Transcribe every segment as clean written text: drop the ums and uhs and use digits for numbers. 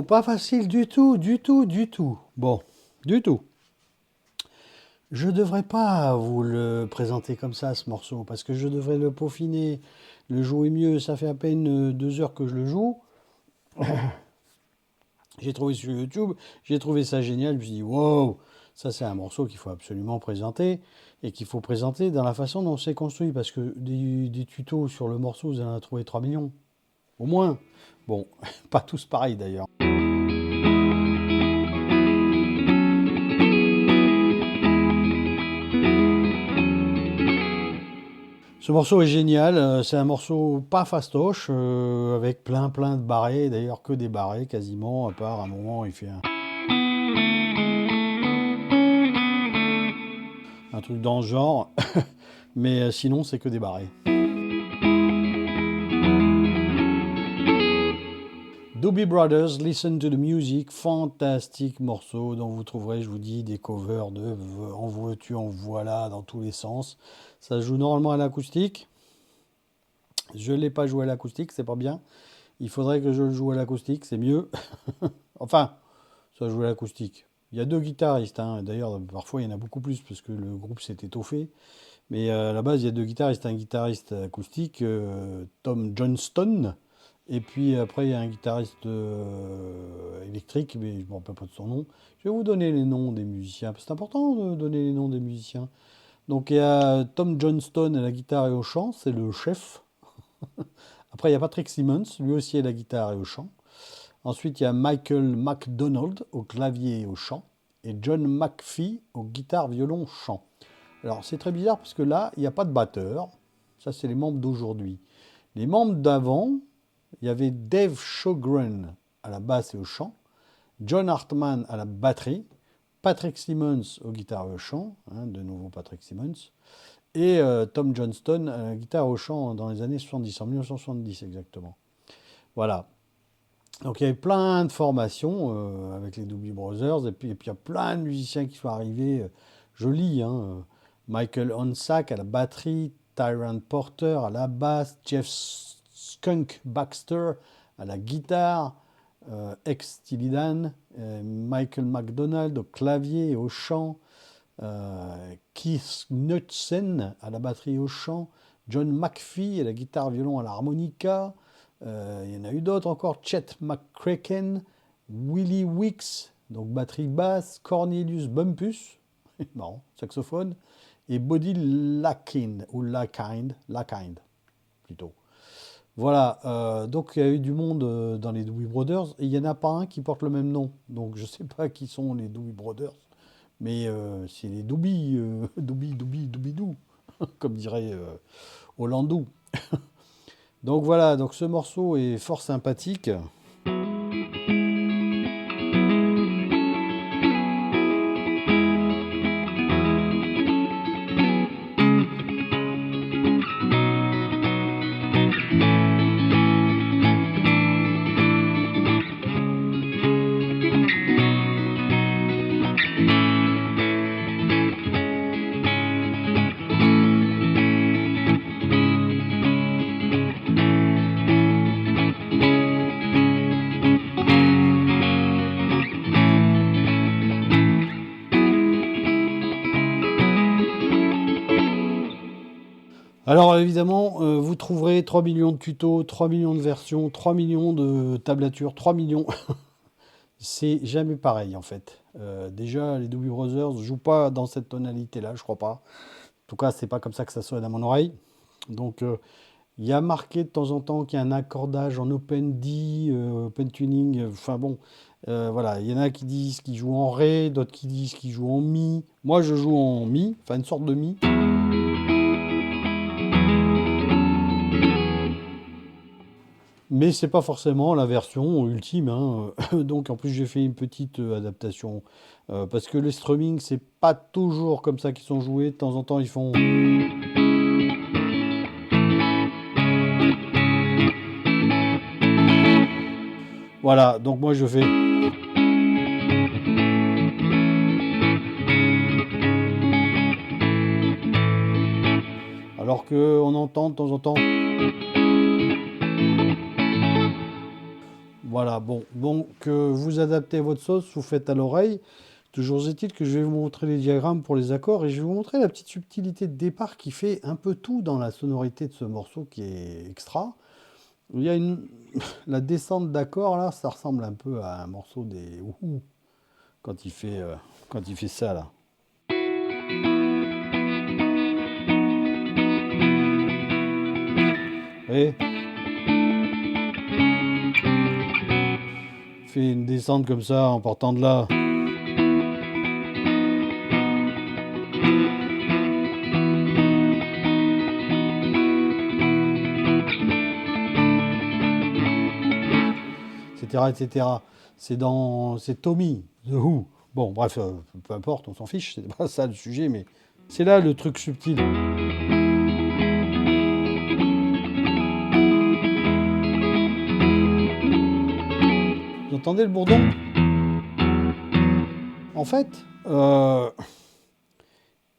pas facile du tout, du tout, du tout. Bon, du tout. Je devrais pas vous le présenter comme ça, ce morceau, parce que je devrais le peaufiner, le jouer mieux. Ça fait à peine 2 heures que je le joue. J'ai trouvé sur YouTube, j'ai trouvé ça génial. Je me suis dit, wow, ça c'est un morceau qu'il faut absolument présenter et qu'il faut présenter dans la façon dont c'est construit, parce que des tutos sur le morceau, vous en avez trouvé 3 millions, au moins. Bon, pas tous pareils d'ailleurs. Ce morceau est génial, c'est un morceau pas fastoche, avec plein de barrés, d'ailleurs que des barrés quasiment, à part un moment il fait un truc dans ce genre, mais sinon c'est que des barrés. Doobie Brothers, Listen to the Music, fantastique morceau dont vous trouverez, je vous dis, des covers de en veux-tu, en voilà, dans tous les sens. Ça se joue normalement à l'acoustique. Je ne l'ai pas joué à l'acoustique, c'est pas bien. Il faudrait que je le joue à l'acoustique, c'est mieux. Enfin, ça joue à l'acoustique. Il y a 2 guitaristes, hein. D'ailleurs, parfois il y en a beaucoup plus parce que le groupe s'est étoffé. Mais à la base, il y a 2 guitaristes. Un guitariste acoustique, Tom Johnston, et puis après, il y a un guitariste électrique, mais je ne me rappelle pas de son nom. Je vais vous donner les noms des musiciens, parce que c'est important de donner les noms des musiciens. Donc il y a Tom Johnston à la guitare et au chant, c'est le chef. Après, il y a Patrick Simmons, lui aussi à la guitare et au chant. Ensuite, il y a Michael McDonald au clavier et au chant. Et John McPhee au guitare, violon, chant. Alors, c'est très bizarre parce que là, il n'y a pas de batteur. Ça, c'est les membres d'aujourd'hui. Les membres d'avant, il y avait Dave Sjogren à la basse et au chant, John Hartman à la batterie, Patrick Simmons au guitare et au chant, hein, de nouveau Patrick Simmons, et Tom Johnston à la guitare et au chant dans les années 70, en 1970 exactement. Voilà. Donc il y avait plein de formations avec les Doobie Brothers, et puis il y a plein de musiciens qui sont arrivés. Je lis, hein, Michael Honsack à la batterie, Tyrant Porter à la basse, Jeff Skunk Baxter à la guitare, ex-Steely Dan, Michael McDonald au clavier et au chant, Keith Knudsen à la batterie et au chant, John McPhee à la guitare, violon, à l'harmonica. Il y en a eu d'autres encore, Chet McCracken, Willie Weeks, donc batterie basse, Cornelius Bumpus, marrant, saxophone, et Buddy Lakind, ou Lakind plutôt. Voilà, donc il y a eu du monde dans les Doobie Brothers, et il n'y en a pas un qui porte le même nom. Donc je ne sais pas qui sont les Doobie Brothers, mais c'est les Doobie, Doobie-Doo, comme dirait Hollandou. Donc voilà, donc ce morceau est fort sympathique. Alors évidemment, vous trouverez 3 millions de tutos, 3 millions de versions, 3 millions de tablatures, 3 millions. C'est jamais pareil en fait. Déjà, les Doobie Brothers ne jouent pas dans cette tonalité-là, je crois pas. En tout cas, c'est pas comme ça que ça sonne à mon oreille. Donc, il y a marqué de temps en temps qu'il y a un accordage en open D, open tuning. Enfin bon, voilà, il y en a qui disent qu'ils jouent en Ré, d'autres qui disent qu'ils jouent en Mi. Moi, je joue en Mi, enfin une sorte de Mi. Mais c'est pas forcément la version ultime, hein. Donc en plus j'ai fait une petite adaptation parce que les strumming c'est pas toujours comme ça qu'ils sont joués. De temps en temps ils font. Voilà, donc moi je fais. Alors que on entend de temps en temps. Voilà, bon, que vous adaptez votre sauce, vous faites à l'oreille. Toujours est-il que je vais vous montrer les diagrammes pour les accords et je vais vous montrer la petite subtilité de départ qui fait un peu tout dans la sonorité de ce morceau qui est extra. Il y a la descente d'accords là, ça ressemble un peu à un morceau des Who quand il fait ça là. Vous voyez? Il fait une descente comme ça en partant de là. Etc., etc. C'est Tommy, The Who. Bon, bref, peu importe, on s'en fiche, c'est pas ça le sujet, mais c'est là le truc subtil. Vous entendez le bourdon? En fait,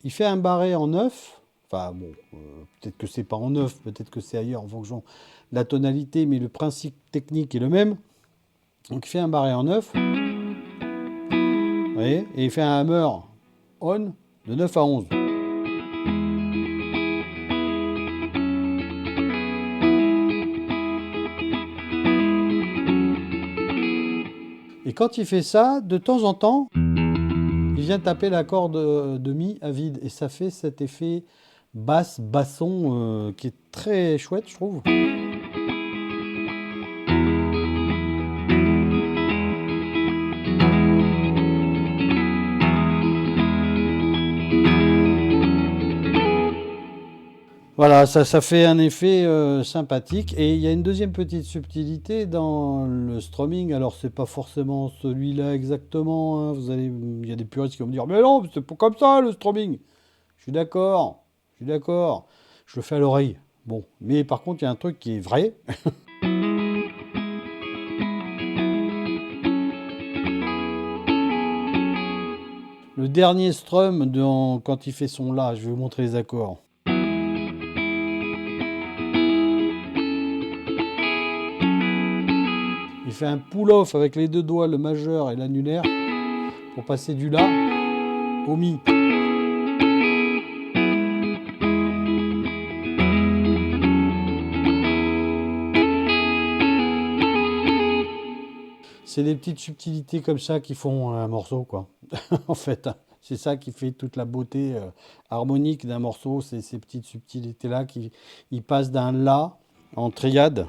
il fait un barré en 9. Enfin bon, peut-être que c'est pas en 9, peut-être que c'est ailleurs en fonction de la tonalité, mais le principe technique est le même. Donc il fait un barré en 9. Vous voyez? Et il fait un hammer on de 9 à 11. Et quand il fait ça, de temps en temps, il vient taper l'accord de mi à vide. Et ça fait cet effet basson qui est très chouette, je trouve. Voilà, ça fait un effet sympathique. Et il y a une deuxième petite subtilité dans le strumming. Alors, c'est pas forcément celui-là exactement, hein. Il y a des puristes qui vont me dire, mais non, c'est pas comme ça le strumming. Je suis d'accord, je le fais à l'oreille. Bon, mais par contre, il y a un truc qui est vrai. Le dernier strum, quand il fait son la, je vais vous montrer les accords. Il fait un pull-off avec les deux doigts, le majeur et l'annulaire, pour passer du la au mi. C'est des petites subtilités comme ça qui font un morceau, quoi. En fait, c'est ça qui fait toute la beauté harmonique d'un morceau, c'est ces petites subtilités-là qui passent d'un la en triade.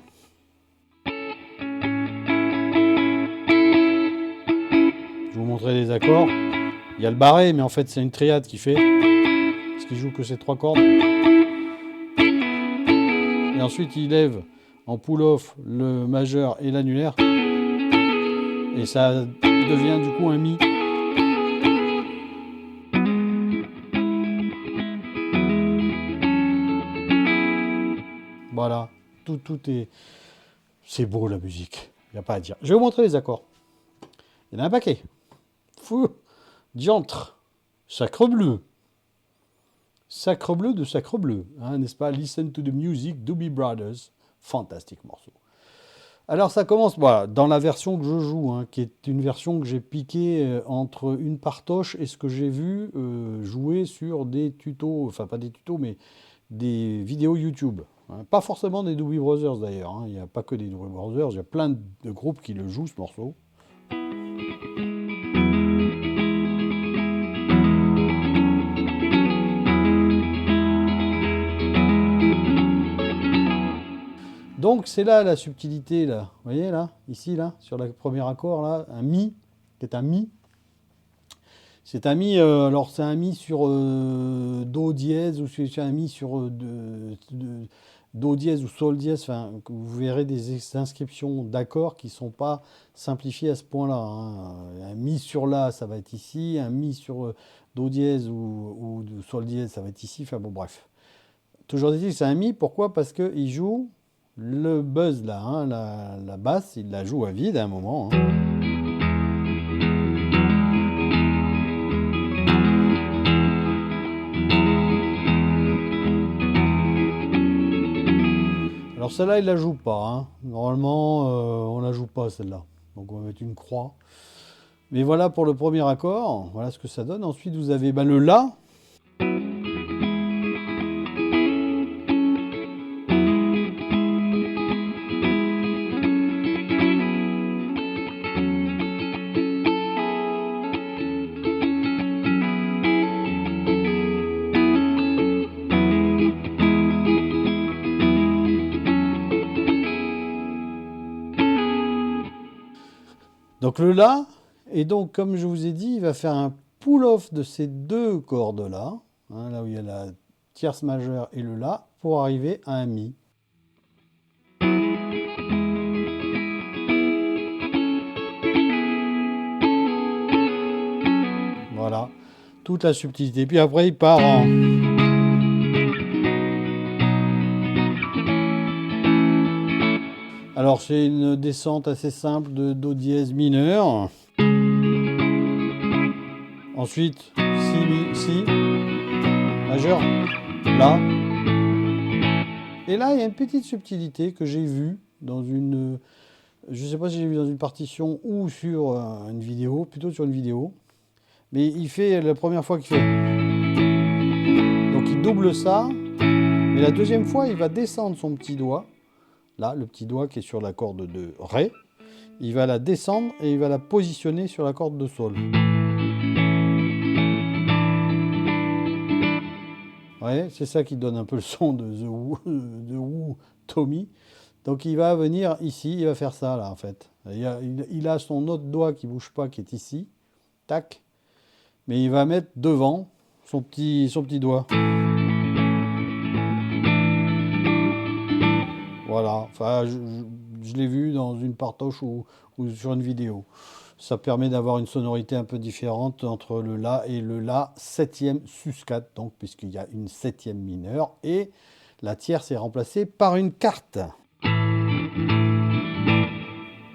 Je vais vous montrer les accords. Il y a le barré, mais en fait c'est une triade qui fait, parce qu'il joue que ces 3 cordes. Et ensuite il lève en pull-off le majeur et l'annulaire. Et ça devient du coup un mi. Voilà, tout est... C'est beau la musique, il n'y a pas à dire. Je vais vous montrer les accords. Il y en a un paquet. Fou, diantre, sacre bleu. Sacre bleu de sacre bleu, hein, n'est-ce pas? Listen to the music, Doobie Brothers. Fantastique morceau. Alors ça commence voilà, dans la version que je joue, hein, qui est une version que j'ai piquée entre une partoche et ce que j'ai vu jouer sur des tutos, enfin pas des tutos, mais des vidéos YouTube. Hein. Pas forcément des Doobie Brothers d'ailleurs, hein. Il n'y a pas que des Doobie Brothers, il y a plein de groupes qui le jouent ce morceau. Donc c'est là la subtilité, là. Vous voyez là, ici, là, sur le premier accord, là, un mi, qui est un mi. C'est un mi, alors c'est un mi sur do dièse, ou c'est un mi sur do dièse ou sol dièse. Enfin, vous verrez des inscriptions d'accords qui ne sont pas simplifiées à ce point-là. Hein. Un mi sur la, ça va être ici. Un mi sur do dièse ou sol dièse, ça va être ici. Enfin bon, bref. Toujours dit, c'est un mi. Pourquoi? Parce qu'il joue le buzz là, hein, la basse, il la joue à vide à un moment. Hein. Alors Alors celle-là, il la joue pas, hein. Normalement, on la joue pas celle-là. Donc on va mettre une croix. Mais voilà pour le premier accord. Voilà ce que ça donne. Ensuite, vous avez le La. Donc le La, et donc comme je vous ai dit, il va faire un pull-off de ces deux cordes-là, hein, là où il y a la tierce majeure et le La, pour arriver à un Mi. Voilà, toute la subtilité. Puis après, il part en... Alors c'est une descente assez simple de Do dièse mineur. Ensuite, Si, majeur, La. Et là, il y a une petite subtilité que j'ai vue dans une... Je ne sais pas si j'ai vu dans une partition ou sur une vidéo, plutôt sur une vidéo. Mais il fait la première fois qu'il fait. Donc il double ça. Et la deuxième fois, il va descendre son petit doigt. Là, le petit doigt qui est sur la corde de Ré. Il va la descendre et il va la positionner sur la corde de Sol. Ouais, c'est ça qui donne un peu le son de The Who Tommy. Donc il va venir ici, il va faire ça là en fait. Il a son autre doigt qui bouge pas, qui est ici. Tac. Mais il va mettre devant son petit doigt. Voilà. Enfin, je l'ai vu dans une partoche ou sur une vidéo. Ça permet d'avoir une sonorité un peu différente entre le La et le La septième sus4, donc puisqu'il y a une septième mineure et la tierce est remplacée par une quarte.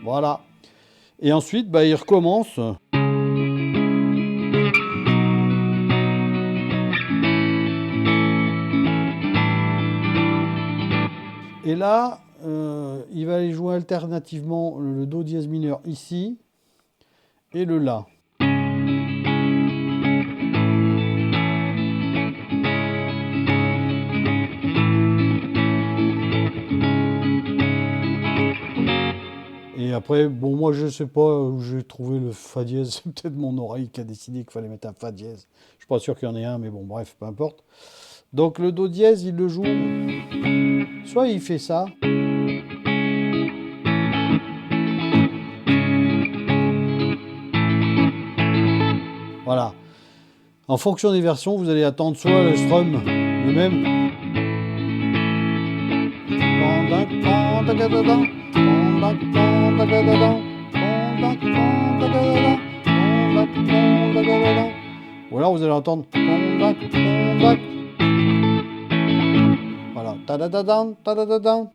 Voilà. Et ensuite, il recommence. Et là, il va aller jouer alternativement le Do dièse mineur ici et le La. Et après, bon, moi je sais pas où j'ai trouvé le Fa dièse, c'est peut-être mon oreille qui a décidé qu'il fallait mettre un Fa dièse. Je suis pas sûr qu'il y en ait un, mais bon, bref, peu importe. Donc le Do dièse, il le joue, soit il fait ça, voilà. En fonction des versions, vous allez attendre soit le strum, le même, ou alors vous allez entendre, voilà, ta-da-da-dan, ta-da-da-dan.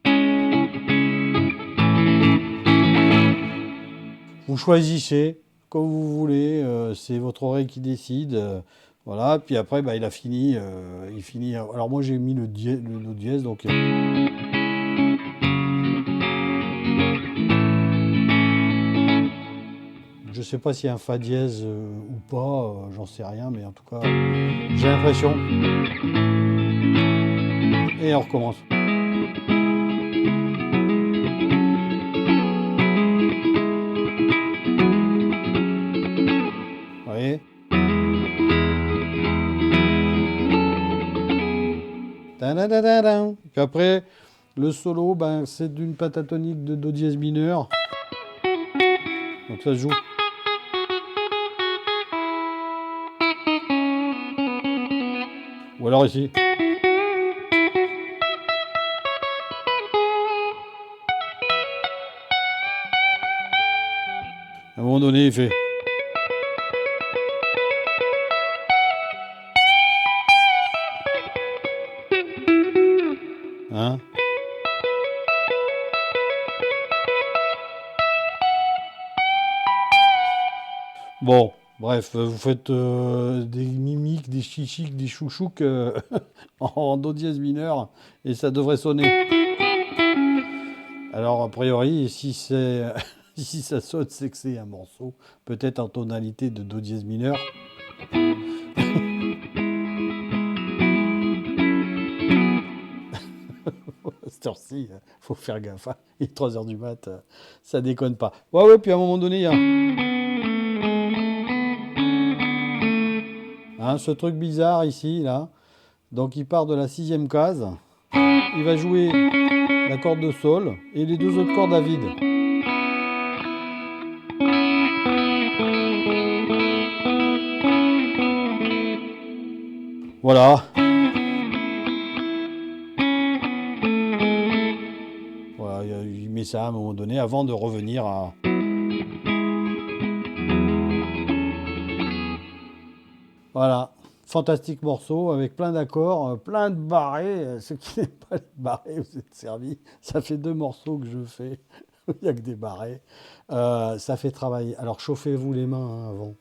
Vous choisissez comme vous voulez, c'est votre oreille qui décide. Voilà, puis après, il a fini. Il finit. Alors moi j'ai mis le Do dièse, donc. Je sais pas s'il y a un Fa dièse ou pas, j'en sais rien, mais en tout cas, j'ai l'impression. Et on recommence. Vous voyez ? Puis après, le solo, c'est d'une pentatonique de Do dièse mineur. Donc ça se joue. Ou alors ici. À un moment donné, il fait. Hein ? Bon, bref, vous faites des mimiques, des chichiques, des chouchouks en Do dièse mineur et ça devrait sonner. Alors, a priori, si c'est si ça sonne, c'est que c'est un morceau, peut-être en tonalité de do dièse mineur. À cette heure-ci, faut faire gaffe, hein. Il est 3 heures du mat, ça déconne pas. Ouais, ouais, puis à un moment donné, il y a hein, ce truc bizarre ici, là. Donc, il part de la sixième case. Il va jouer la corde de sol et les deux autres cordes à vide. Voilà. Voilà, il met ça à un moment donné avant de revenir à... Voilà. Fantastique morceau avec plein d'accords, plein de barrés. Ceux qui n'aiment pas les barrés, vous êtes servis. Ça fait 2 morceaux que je fais. Il n'y a que des barrés. Ça fait travailler. Alors chauffez-vous les mains hein, avant.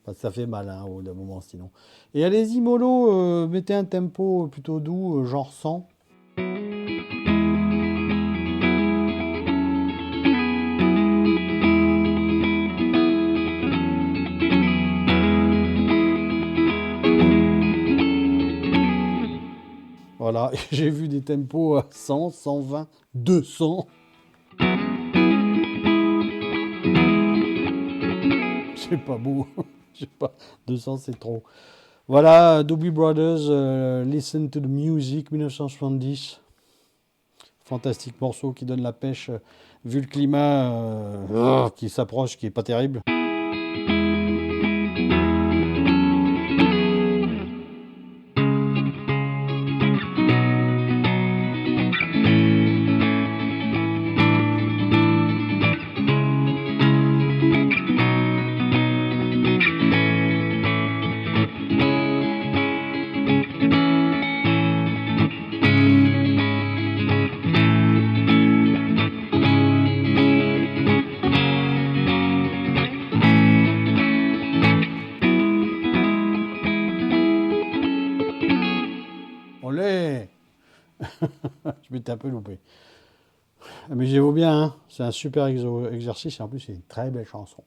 Parce que ça fait mal hein, au bout d'un moment sinon. Et allez-y mollo, mettez un tempo plutôt doux, genre 100. Voilà, j'ai vu des tempos à 100, 120, 200. C'est pas beau. Je sais pas, 200 c'est trop. Voilà, Doobie Brothers, Listen to the Music, 1970. Fantastique morceau qui donne la pêche, vu le climat qui s'approche, qui est pas terrible. Olé. Je m'étais un peu loupé. Mais j'aime bien, hein. C'est un super exercice et en plus c'est une très belle chanson.